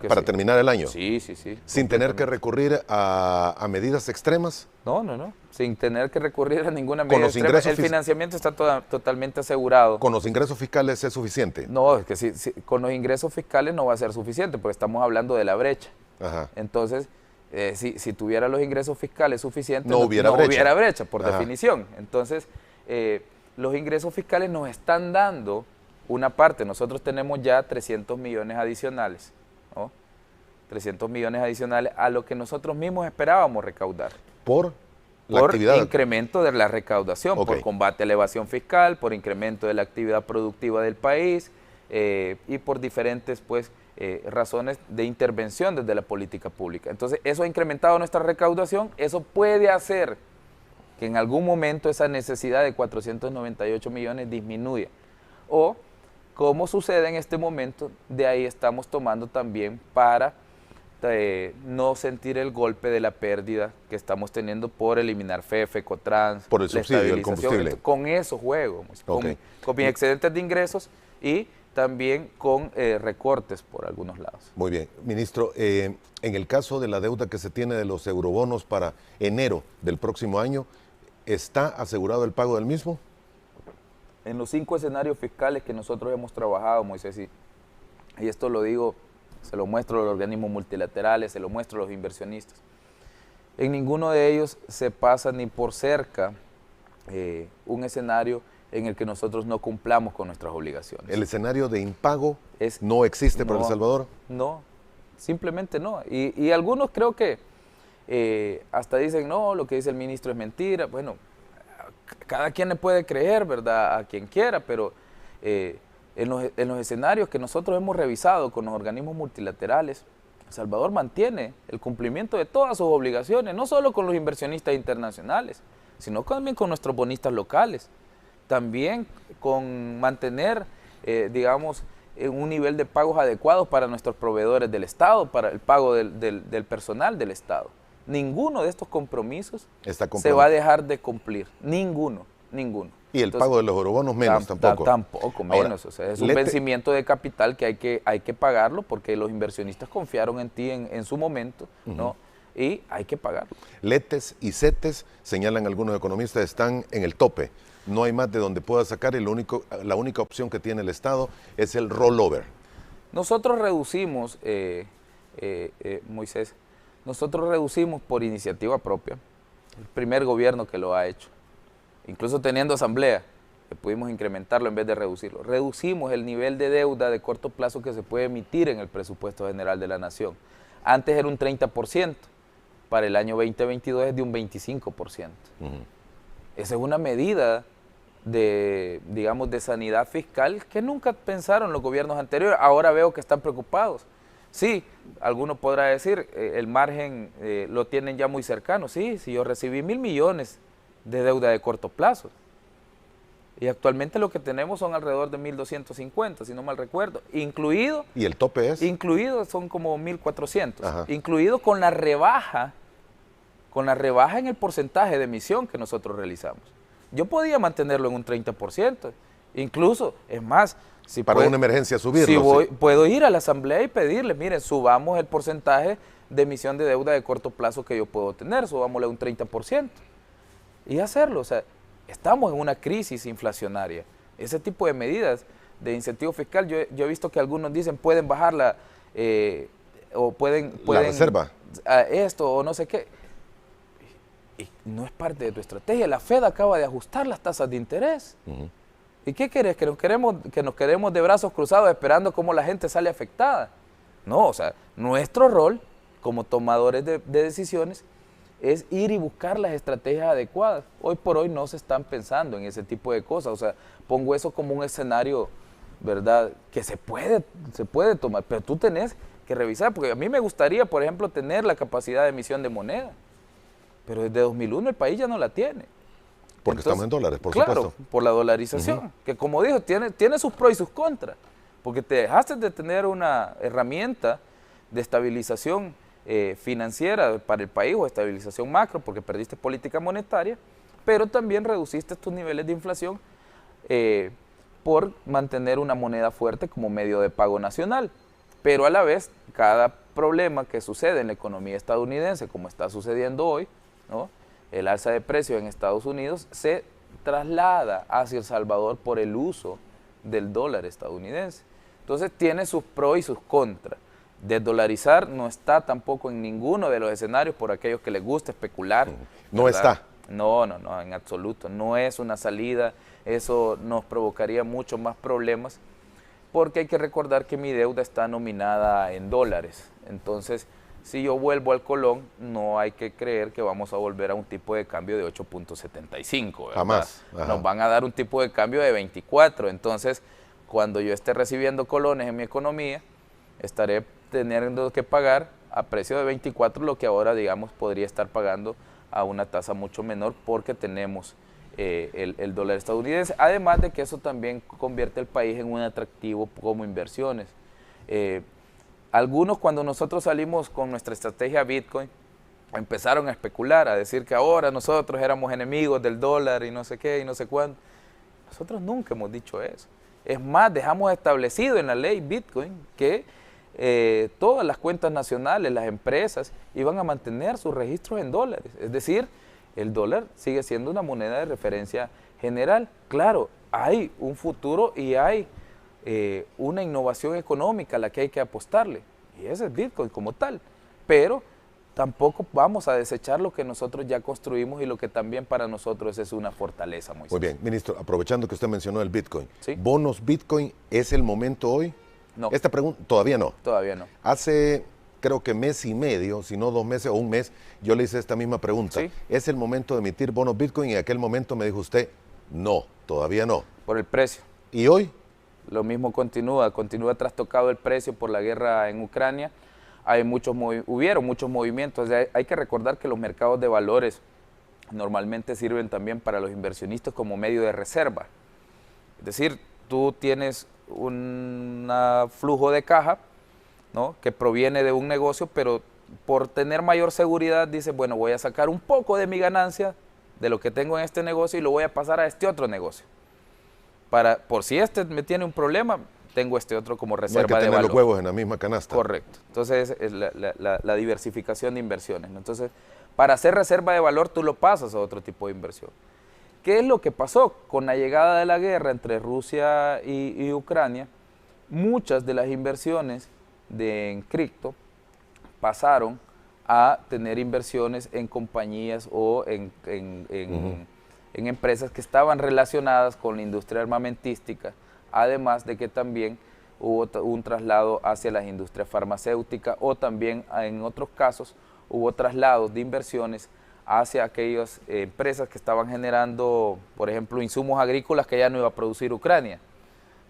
para terminar el año? Sí. ¿Sin tener que recurrir a medidas extremas? No. Sin tener que recurrir a ninguna medida extrema. El financiamiento está totalmente asegurado. ¿Con los ingresos fiscales es suficiente? No, es que con los ingresos fiscales no va a ser suficiente porque estamos hablando de la brecha. Ajá. Entonces, si tuviera los ingresos fiscales suficientes, no hubiera brecha, por definición. Entonces, los ingresos fiscales nos están dando una parte. Nosotros tenemos ya 300 millones adicionales, ¿no? 300 millones adicionales a lo que nosotros mismos esperábamos recaudar. ¿Por la actividad? Por incremento de la recaudación, por combate a la evasión fiscal, por incremento de la actividad productiva del país, y por diferentes pues, razones de intervención desde la política pública. Entonces, eso ha incrementado nuestra recaudación, eso puede hacer que en algún momento esa necesidad de 498 millones disminuya. O, como sucede en este momento, de ahí estamos tomando también para no sentir el golpe de la pérdida que estamos teniendo por eliminar FEF, Ecotrans, por el subsidio del combustible. Entonces, con eso juego, con mis excedentes de ingresos y también con recortes por algunos lados. Muy bien. Ministro, en el caso de la deuda que se tiene de los eurobonos para enero del próximo año, ¿está asegurado el pago del mismo? En los 5 escenarios fiscales que nosotros hemos trabajado, Moisés, y esto lo digo, se lo muestro a los organismos multilaterales, se lo muestro a los inversionistas, en ninguno de ellos se pasa ni por cerca un escenario en el que nosotros no cumplamos con nuestras obligaciones. ¿El escenario de impago no existe para El Salvador? No, simplemente no. Y algunos creo que hasta dicen, no, lo que dice el ministro es mentira. Bueno, cada quien le puede creer, ¿verdad?, a quien quiera, pero en los escenarios que nosotros hemos revisado con los organismos multilaterales, El Salvador mantiene el cumplimiento de todas sus obligaciones, no solo con los inversionistas internacionales, sino también con nuestros bonistas locales. También con mantener, digamos, un nivel de pagos adecuados para nuestros proveedores del Estado, para el pago del personal del Estado. Ninguno de estos compromisos se va a dejar de cumplir, ninguno. Y el pago de los eurobonos menos tampoco. Tampoco, menos. Ahora, o sea, es un vencimiento de capital que hay que pagarlo porque los inversionistas confiaron en ti en su momento, ¿no? Y hay que pagarlo. Letes y CETES, señalan algunos economistas, están en el tope. No hay más de donde pueda sacar y la única opción que tiene el Estado es el rollover. Nosotros reducimos, Moisés, nosotros reducimos por iniciativa propia, el primer gobierno que lo ha hecho, incluso teniendo asamblea, que pudimos incrementarlo en vez de reducirlo. Reducimos el nivel de deuda de corto plazo que se puede emitir en el presupuesto general de la Nación. Antes era un 30%, para el año 2022 es de un 25%. Esa es una medida de, digamos, de sanidad fiscal que nunca pensaron los gobiernos anteriores. Ahora veo que están preocupados. Sí, alguno podrá decir, el margen lo tienen ya muy cercano. Sí, si yo recibí 1.000 millones de deuda de corto plazo. Y actualmente lo que tenemos son alrededor de 1.250, si no mal recuerdo. Incluido... ¿Y el tope es? Incluido son como 1.400. Incluido con la rebaja en el porcentaje de emisión que nosotros realizamos. Yo podía mantenerlo en un 30%. Incluso, es más... Si para una emergencia subirlo. Si puedo ir a la asamblea y pedirle, miren, subamos el porcentaje de emisión de deuda de corto plazo que yo puedo tener, subámosle un 30%. Y hacerlo, o sea, estamos en una crisis inflacionaria. Ese tipo de medidas de incentivo fiscal, yo he visto que algunos dicen pueden bajarla o pueden la reserva. Esto o no sé qué. Y no es parte de tu estrategia. La Fed acaba de ajustar las tasas de interés. ¿Y qué querés? ¿Que nos quedemos de brazos cruzados esperando cómo la gente sale afectada? No, o sea, nuestro rol como tomadores de decisiones es ir y buscar las estrategias adecuadas. Hoy por hoy no se están pensando en ese tipo de cosas. O sea, pongo eso como un escenario, ¿verdad?, que se puede tomar, pero tú tenés que revisar, porque a mí me gustaría, por ejemplo, tener la capacidad de emisión de moneda, pero desde 2001 el país ya no la tiene. Porque estamos en dólares, por supuesto. Claro, por la dolarización, que como dijo, tiene sus pros y sus contras, porque te dejaste de tener una herramienta de estabilización financiera para el país o estabilización macro, porque perdiste política monetaria, pero también reduciste tus niveles de inflación por mantener una moneda fuerte como medio de pago nacional. Pero a la vez, cada problema que sucede en la economía estadounidense, como está sucediendo hoy, ¿no?, el alza de precios en Estados Unidos se traslada hacia El Salvador por el uso del dólar estadounidense. Entonces tiene sus pros y sus contras. Desdolarizar no está tampoco en ninguno de los escenarios por aquellos que les gusta especular. No está. No, en absoluto. No es una salida. Eso nos provocaría muchos más problemas porque hay que recordar que mi deuda está nominada en dólares. Entonces, si yo vuelvo al colón, no hay que creer que vamos a volver a un tipo de cambio de 8.75. Jamás. Nos van a dar un tipo de cambio de 24. Entonces, cuando yo esté recibiendo colones en mi economía, estaré teniendo que pagar a precio de 24 lo que ahora, digamos, podría estar pagando a una tasa mucho menor porque tenemos el dólar estadounidense. Además de que eso también convierte al país en un atractivo como inversiones. Algunos, cuando nosotros salimos con nuestra estrategia Bitcoin, empezaron a especular, a decir que ahora nosotros éramos enemigos del dólar y no sé qué y no sé cuánto. Nosotros nunca hemos dicho eso. Es más, dejamos establecido en la ley Bitcoin que todas las cuentas nacionales, las empresas, iban a mantener sus registros en dólares. Es decir, el dólar sigue siendo una moneda de referencia general. Claro, hay un futuro y hay una innovación económica a la que hay que apostarle. Y ese es Bitcoin como tal. Pero tampoco vamos a desechar lo que nosotros ya construimos y lo que también para nosotros es una fortaleza, Moisés. Muy bien, ministro, aprovechando que usted mencionó el Bitcoin, ¿Sí? ¿bonos Bitcoin es el momento hoy? No. Esta pregunta, todavía no. Todavía no. Hace, creo que mes y medio, si no 2 meses o un mes, yo le hice esta misma pregunta. ¿Sí? ¿Es el momento de emitir bonos Bitcoin? Y en aquel momento me dijo usted, no, todavía no. Por el precio. ¿Y hoy? Lo mismo continúa trastocado el precio por la guerra en Ucrania. Hubieron muchos movimientos. Hay que recordar que los mercados de valores normalmente sirven también para los inversionistas como medio de reserva. Es decir, tú tienes un flujo de caja, ¿no?, que proviene de un negocio, pero por tener mayor seguridad dices, bueno, voy a sacar un poco de mi ganancia de lo que tengo en este negocio y lo voy a pasar a este otro negocio. Por si este me tiene un problema, tengo este otro como reserva de valor. No hay que tener los huevos en la misma canasta. Correcto. Entonces, es la diversificación de inversiones, ¿no? Entonces, para hacer reserva de valor, tú lo pasas a otro tipo de inversión. ¿Qué es lo que pasó? Con la llegada de la guerra entre Rusia y Ucrania, muchas de las inversiones en cripto pasaron a tener inversiones en compañías o en empresas que estaban relacionadas con la industria armamentística, además de que también hubo un traslado hacia las industrias farmacéuticas o también en otros casos hubo traslados de inversiones hacia aquellas empresas que estaban generando, por ejemplo, insumos agrícolas que ya no iba a producir Ucrania.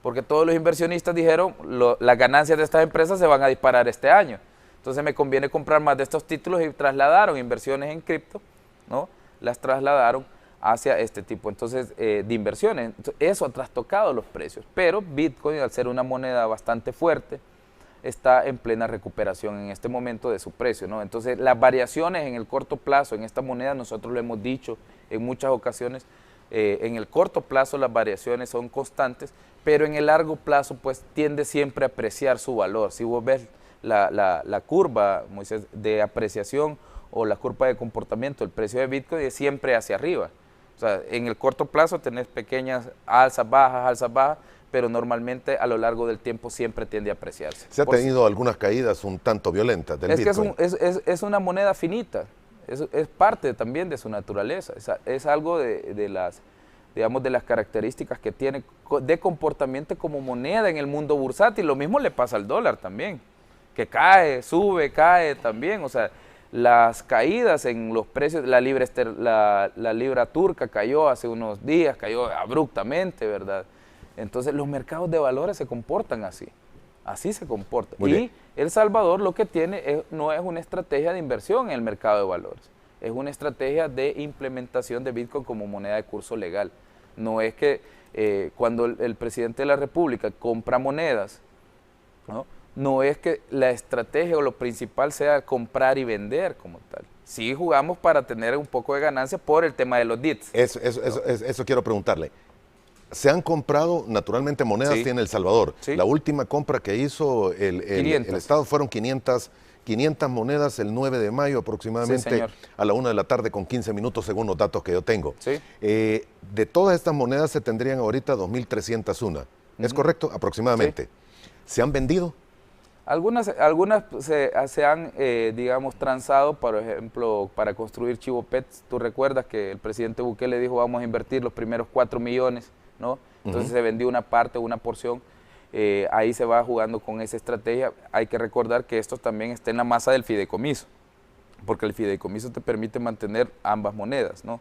Porque todos los inversionistas dijeron, las ganancias de estas empresas se van a disparar este año. Entonces me conviene comprar más de estos títulos y trasladaron inversiones en cripto, ¿no? Las trasladaron hacia este tipo de inversiones. Entonces, eso ha trastocado los precios, pero Bitcoin, al ser una moneda bastante fuerte, está en plena recuperación en este momento de su precio, ¿no? Entonces, las variaciones en el corto plazo en esta moneda, nosotros lo hemos dicho en muchas ocasiones, en el corto plazo las variaciones son constantes, pero en el largo plazo pues tiende siempre a apreciar su valor. Si vos ves la curva, Moisés, de apreciación o la curva de comportamiento del precio de Bitcoin es siempre hacia arriba. O sea, en el corto plazo tenés pequeñas alzas, bajas, pero normalmente a lo largo del tiempo siempre tiende a apreciarse. Se ha tenido algunas caídas un tanto violentas del Bitcoin. Es una moneda finita, es parte también de su naturaleza, es algo de las características que tiene de comportamiento como moneda en el mundo bursátil. Lo mismo le pasa al dólar también, que cae, sube, cae también. O sea, las caídas en los precios, la libra turca cayó hace unos días, cayó abruptamente, ¿verdad? Entonces los mercados de valores se comportan así se comportan. Y El Salvador lo que tiene no es una estrategia de inversión en el mercado de valores, es una estrategia de implementación de Bitcoin como moneda de curso legal. No es que cuando el presidente de la República compra monedas, no es que la estrategia o lo principal sea comprar y vender como tal. Sí jugamos para tener un poco de ganancia por el tema de los DITs. Eso quiero preguntarle. Se han comprado, naturalmente, monedas tiene El Salvador. Sí. La última compra que hizo el Estado fueron 500 monedas el 9 de mayo aproximadamente a la 1 de la tarde con 15 minutos según los datos que yo tengo. Sí. De todas estas monedas se tendrían ahorita 2.301. ¿Es correcto? Aproximadamente. Sí. ¿Se han vendido? Algunas se han, digamos, transado, por ejemplo, para construir chivopets. Tú recuerdas que el presidente Bukele dijo vamos a invertir los primeros 4 millones, ¿no? Entonces se vendió una parte, una porción. Ahí se va jugando con esa estrategia. Hay que recordar que esto también está en la masa del fideicomiso, porque el fideicomiso te permite mantener ambas monedas, ¿no?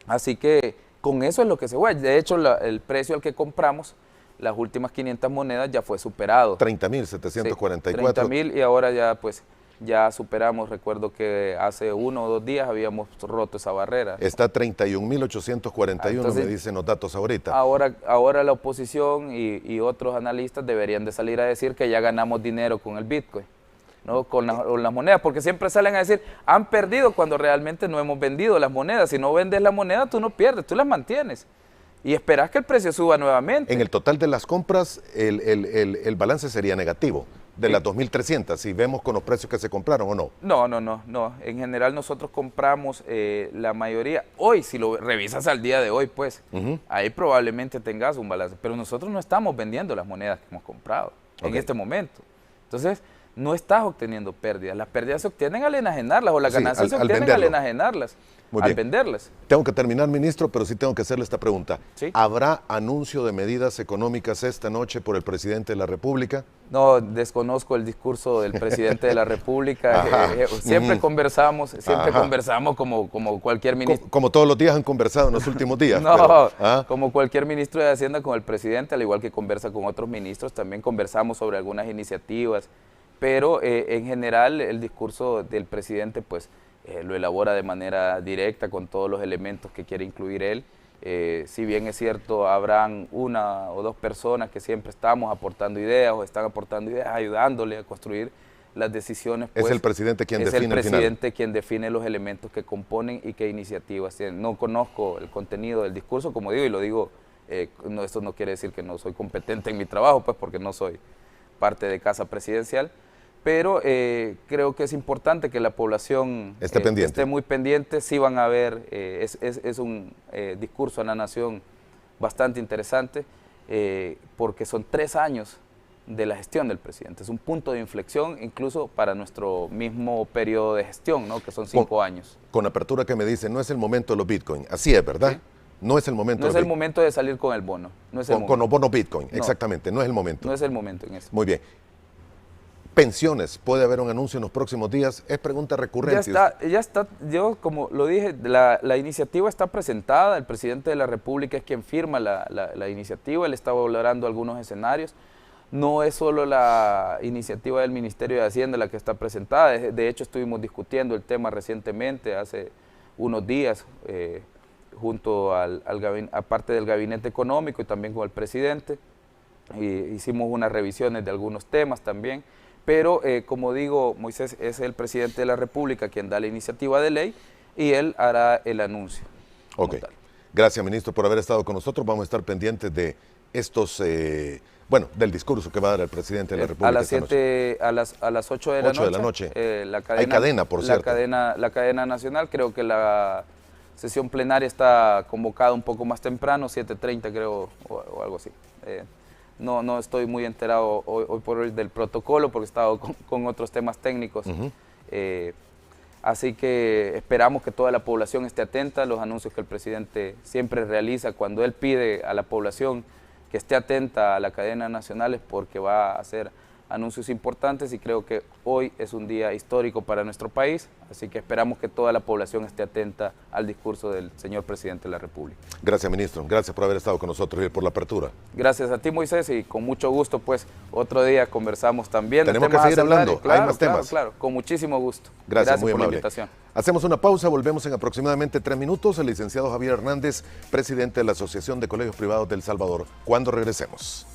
Así que con eso es lo que se juega. De hecho, el precio al que compramos las últimas 500 monedas ya fue superado. 30.744. 30.000 y ahora ya pues ya superamos. Recuerdo que hace 1 o 2 días habíamos roto esa barrera. Está 31.841, me dicen los datos ahorita. Ahora la oposición y otros analistas deberían de salir a decir que ya ganamos dinero con el Bitcoin, ¿no? Con las monedas, porque siempre salen a decir, han perdido cuando realmente no hemos vendido las monedas. Si no vendes la moneda, tú no pierdes, tú las mantienes. Y esperás que el precio suba nuevamente. En el total de las compras, el balance sería negativo, de las 2.300, si vemos con los precios que se compraron o no. No. En general nosotros compramos la mayoría. Hoy, si lo revisas al día de hoy, pues, ahí probablemente tengas un balance. Pero nosotros no estamos vendiendo las monedas que hemos comprado en este momento. Entonces, no estás obteniendo pérdidas. Las pérdidas se obtienen al enajenarlas, o las ganancias se obtienen al enajenarlas, al venderlas. Tengo que terminar, ministro, pero sí tengo que hacerle esta pregunta. ¿Sí? ¿Habrá anuncio de medidas económicas esta noche por el presidente de la República? No, desconozco el discurso del presidente de la República. Siempre conversamos como cualquier ministro. Como todos los días han conversado en los últimos días. No, como cualquier ministro de Hacienda con el presidente, al igual que conversa con otros ministros, también conversamos sobre algunas iniciativas. Pero en general el discurso del presidente pues lo elabora de manera directa con todos los elementos que quiere incluir él. Si bien es cierto, habrán 1 o 2 personas que siempre estamos aportando ideas o están aportando ideas, ayudándole a construir las decisiones. Pues, es el presidente quien define el final. Es el presidente quien define los elementos que componen y qué iniciativas tienen. No conozco el contenido del discurso, como digo, y lo digo, esto no quiere decir que no soy competente en mi trabajo, pues porque no soy parte de Casa Presidencial. Pero creo que es importante que la población esté muy pendiente. Sí van a ver, es un discurso a la nación bastante interesante, porque son 3 años de la gestión del presidente. Es un punto de inflexión incluso para nuestro mismo periodo de gestión, ¿no? Que son 5 años. Con apertura que me dice, no es el momento de los Bitcoin. Así es, ¿verdad? ¿Sí? No es el momento. No es el momento de salir con el bono. No es con los bonos Bitcoin, no, exactamente. No es el momento. No es el momento en eso. Muy bien. Pensiones, ¿puede haber un anuncio en los próximos días? Es pregunta recurrente. Ya está, yo como lo dije, la iniciativa está presentada, el presidente de la República es quien firma la iniciativa, él está valorando algunos escenarios. No es solo la iniciativa del Ministerio de Hacienda la que está presentada, de hecho estuvimos discutiendo el tema recientemente, hace unos días, junto a parte del Gabinete Económico y también con el presidente. Hicimos unas revisiones de algunos temas también. Pero, como digo, Moisés es el presidente de la República quien da la iniciativa de ley y él hará el anuncio. Ok. Gracias, ministro, por haber estado con nosotros. Vamos a estar pendientes de estos, del discurso que va a dar el presidente de la República. A las 8 de la noche. Hay cadena, por cierto. La cadena nacional, creo que la sesión plenaria está convocada un poco más temprano, 7:30 creo, o algo así. No estoy muy enterado hoy por hoy del protocolo porque he estado con otros temas técnicos. Así que esperamos que toda la población esté atenta a los anuncios que el presidente siempre realiza. Cuando él pide a la población que esté atenta a la cadena nacional es porque va a hacer anuncios importantes y creo que hoy es un día histórico para nuestro país, así que esperamos que toda la población esté atenta al discurso del señor presidente de la República. Gracias, ministro. Gracias por haber estado con nosotros y por la apertura. Gracias a ti, Moisés, y con mucho gusto, pues, otro día conversamos también. Tenemos que seguir hablando, claro, hay más temas. Claro, con muchísimo gusto. Gracias muy por amable. La invitación. Hacemos una pausa, volvemos en aproximadamente 3 minutos. El licenciado Javier Hernández, presidente de la Asociación de Colegios Privados de El Salvador. Cuando regresemos.